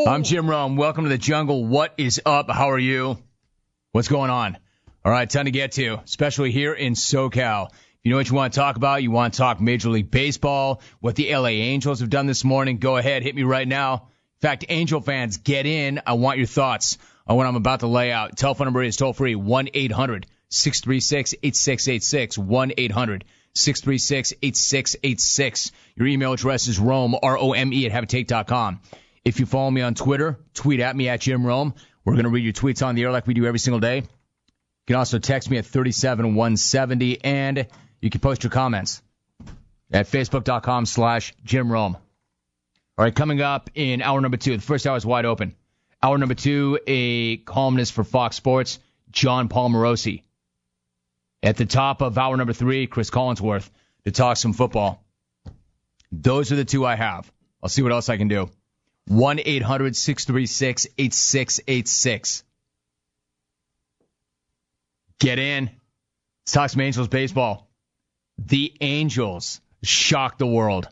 I'm Jim Rome. Welcome to the jungle. What is up? How are you? What's going on? All right, ton to get to, especially here in SoCal. You know what you want to talk about? You want to talk Major League Baseball, what the LA Angels have done this morning? Go ahead, hit me right now. In fact, Angel fans, get in. I want your thoughts on what I'm about to lay out. Telephone number is toll-free, 1-800-636-8686, 1-800-636-8686. Your email address is Rome, R-O-M-E, @haveatake.com. If you follow me on Twitter, tweet at me @JimRome. We're going to read your tweets on the air like we do every single day. You can also text me at 37170, and you can post your comments at facebook.com/JimRome. All right, coming up in hour number 2, the first hour is wide open. Hour number 2, a columnist for Fox Sports, John Palmarosi. At the top of hour number 3, Chris Collinsworth to talk some football. Those are the two I have. I'll see what else I can do. 1-800-636-8686. Get in. Let's talk some Angels baseball. The Angels shocked the world.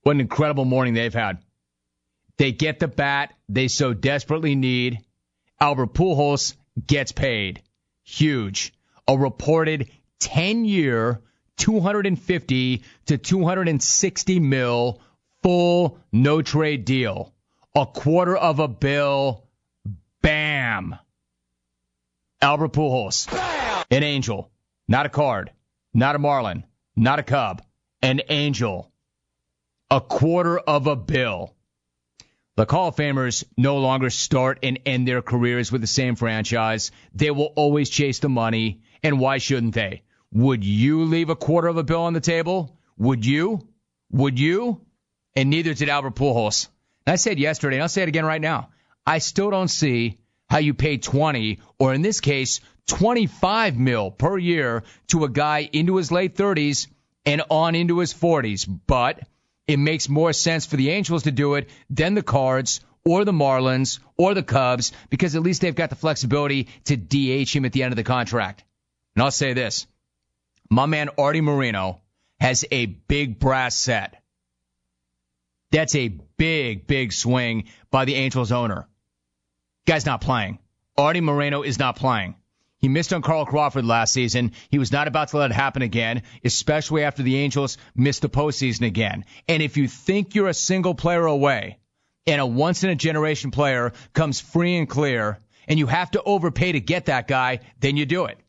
What an incredible morning they've had. They get the bat they so desperately need. Albert Pujols gets paid. Huge. A reported 10-year, $250 to $260 million full no-trade deal. $250 million. Bam. Albert Pujols. Bam! An Angel. Not a Card. Not a Marlin. Not a Cub. An Angel. $250 million. The Hall of Famers no longer start and end their careers with the same franchise. They will always chase the money. And why shouldn't they? Would you leave $250 million on the table? Would you? Would you? And neither did Albert Pujols. And I said yesterday, and I'll say it again right now, I still don't see how you pay 20, or in this case, $25 million per year to a guy into his late 30s and on into his 40s. But it makes more sense for the Angels to do it than the Cards or the Marlins or the Cubs, because at least they've got the flexibility to DH him at the end of the contract. And I'll say this. My man Artie Moreno has a big brass set. That's a big, big swing by the Angels owner. Guy's not playing. Artie Moreno is not playing. He missed on Carl Crawford last season. He was not about to let it happen again, especially after the Angels missed the postseason again. And if you think you're a single player away and a once-in-a-generation player comes free and clear and you have to overpay to get that guy, then you do it.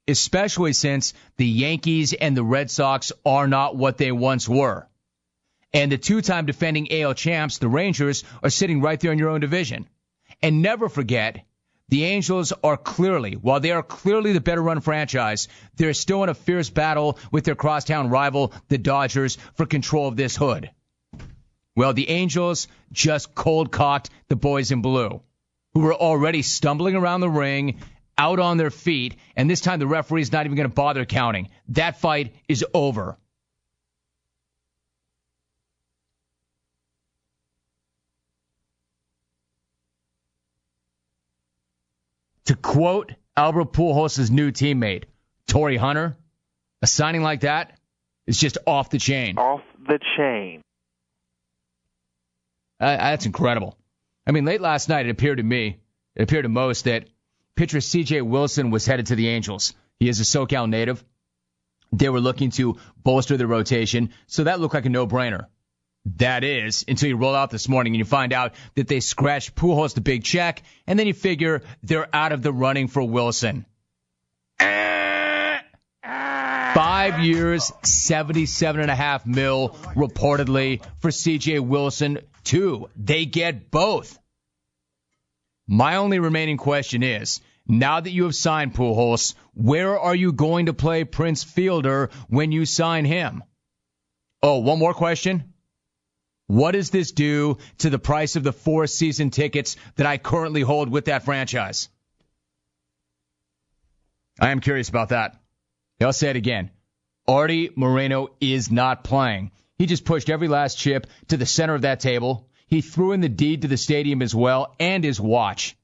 Especially since the Yankees and the Red Sox are not what they once were. And the two-time defending AL champs, the Rangers, are sitting right there in your own division. And never forget, the Angels are clearly, while they are clearly the better-run franchise, they're still in a fierce battle with their crosstown rival, the Dodgers, for control of this hood. Well, the Angels just cold-cocked the boys in blue, who were already stumbling around the ring, out on their feet, and this time the referee's not even going to bother counting. That fight is over. To quote Albert Pujols' new teammate, Torrey Hunter, a signing like that is just off the chain. Off the chain. That's incredible. I mean, late last night it appeared to most that pitcher C.J. Wilson was headed to the Angels. He is a SoCal native. They were looking to bolster their rotation, so that looked like a no-brainer. That is, until you roll out this morning and you find out that they scratched Pujols the big check, and then you figure they're out of the running for Wilson. 5 years, $77.5 million reportedly for C.J. Wilson, too. They get both. My only remaining question is, now that you have signed Pujols, where are you going to play Prince Fielder when you sign him? Oh, one more question. What does this do to the price of the 4 season tickets that I currently hold with that franchise? I am curious about that. I'll say it again. Artie Moreno is not playing. He just pushed every last chip to the center of that table. He threw in the deed to the stadium as well, and his watch.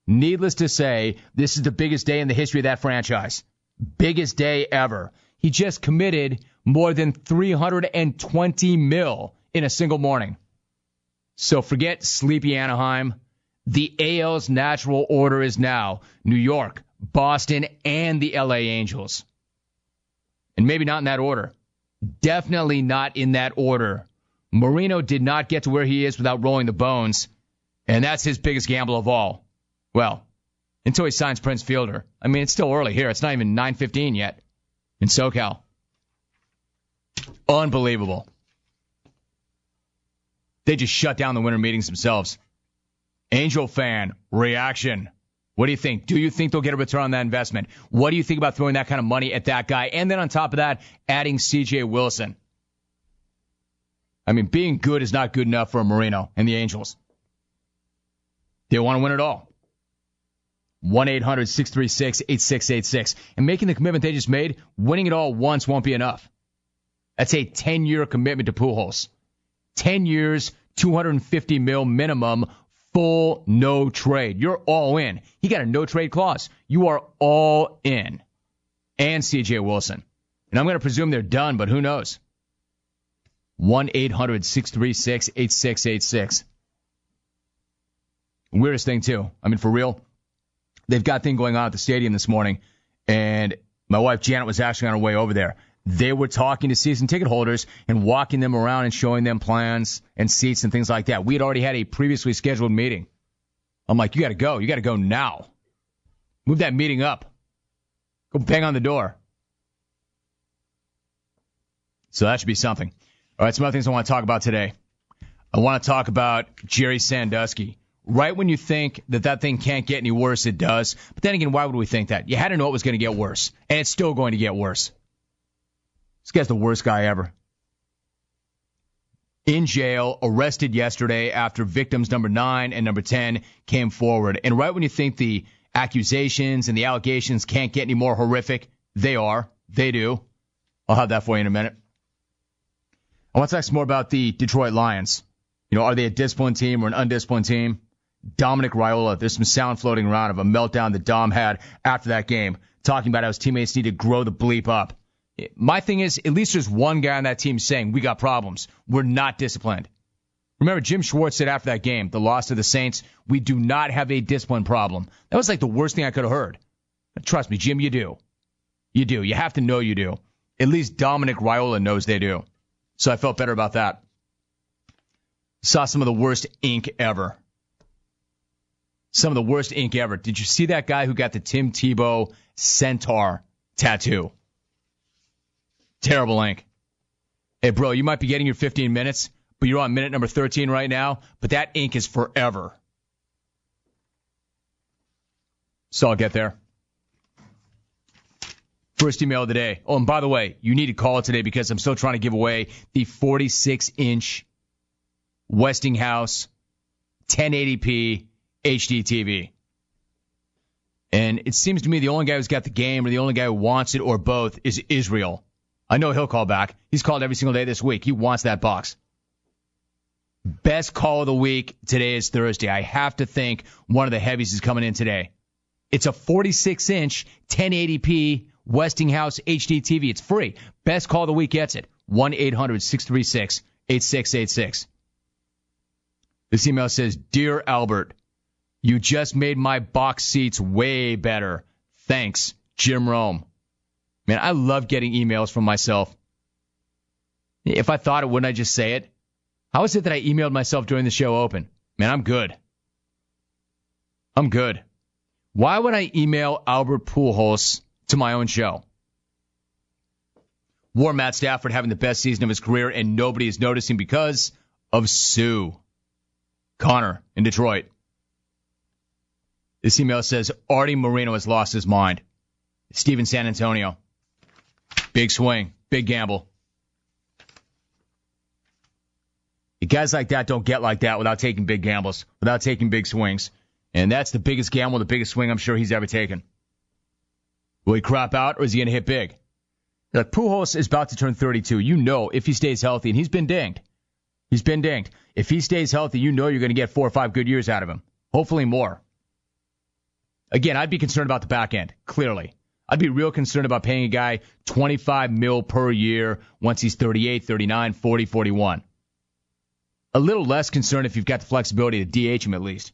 Needless to say, this is the biggest day in the history of that franchise. Biggest day ever. He just committed more than $320 million in a single morning. So forget sleepy Anaheim. The AL's natural order is now New York, Boston, and the LA Angels. And maybe not in that order. Definitely not in that order. Marino did not get to where he is without rolling the bones, and that's his biggest gamble of all. Well, until he signs Prince Fielder. I mean, it's still early here. It's not even 9:15 yet in SoCal. Unbelievable. They just shut down the winter meetings themselves. Angel fan reaction. What do you think? Do you think they'll get a return on that investment? What do you think about throwing that kind of money at that guy? And then on top of that, adding C.J. Wilson. I mean, being good is not good enough for Marino and the Angels. They want to win it all. 1-800-636-8686. And making the commitment they just made, winning it all once won't be enough. That's a 10-year commitment to Pujols. 10 years, $250 million minimum, full no trade. You're all in. He got a no trade clause. You are all in. And C.J. Wilson. And I'm going to presume they're done, but who knows? 1-800-636-8686. Weirdest thing, too. I mean, for real. They've got a thing going on at the stadium this morning, and my wife Janet was actually on her way over there. They were talking to season ticket holders and walking them around and showing them plans and seats and things like that. We had already had a previously scheduled meeting. I'm like, you got to go. You got to go now. Move that meeting up. Go bang on the door. So that should be something. All right, some other things I want to talk about today. I want to talk about Jerry Sandusky. Right when you think that thing can't get any worse, it does. But then again, why would we think that? You had to know it was going to get worse, and it's still going to get worse. This guy's the worst guy ever. In jail, arrested yesterday after victims number 9 and number 10 came forward. And right when you think the accusations and the allegations can't get any more horrific, they are. They do. I'll have that for you in a minute. I want to talk some more about the Detroit Lions. You know, are they a disciplined team or an undisciplined team? Dominic Raiola, there's some sound floating around of a meltdown that Dom had after that game, talking about how his teammates need to grow the bleep up. My thing is, at least there's one guy on that team saying, we got problems. We're not disciplined. Remember, Jim Schwartz said after that game, the loss to the Saints, we do not have a discipline problem. That was like the worst thing I could have heard. But trust me, Jim, you do. You do. You have to know you do. At least Dominic Raiola knows they do. So I felt better about that. Saw some of the worst ink ever. Some of the worst ink ever. Did you see that guy who got the Tim Tebow Centaur tattoo? Terrible ink. Hey, bro, you might be getting your 15 minutes, but you're on minute number 13 right now, but that ink is forever. So I'll get there. First email of the day. Oh, and by the way, you need to call it today because I'm still trying to give away the 46-inch Westinghouse 1080p HD TV. And it seems to me the only guy who's got the game or the only guy who wants it or both is Israel. I know he'll call back. He's called every single day this week. He wants that box. Best call of the week. Today is Thursday. I have to think one of the heavies is coming in today. It's a 46-inch 1080p Westinghouse HD TV. It's free. Best call of the week gets it. 1-800-636-8686. This email says, Dear Albert, you just made my box seats way better. Thanks, Jim Rome. Man, I love getting emails from myself. If I thought it, wouldn't I just say it? How is it that I emailed myself during the show open? Man, I'm good. I'm good. Why would I email Albert Pujols to my own show? War Matt Stafford having the best season of his career, and nobody is noticing because of Sue. Connor in Detroit. This email says, Artie Moreno has lost his mind. Steve in San Antonio. Big swing. Big gamble. Guys like that don't get like that without taking big gambles, without taking big swings. And that's the biggest gamble, the biggest swing I'm sure he's ever taken. Will he crop out or is he going to hit big? Like Pujols is about to turn 32. You know if he stays healthy, and he's been dinged. He's been dinged. If he stays healthy, you know you're going to get 4 or 5 good years out of him. Hopefully more. Again, I'd be concerned about the back end, clearly. I'd be real concerned about paying a guy $25 million per year once he's 38, 39, 40, 41. A little less concerned if you've got the flexibility to DH him at least.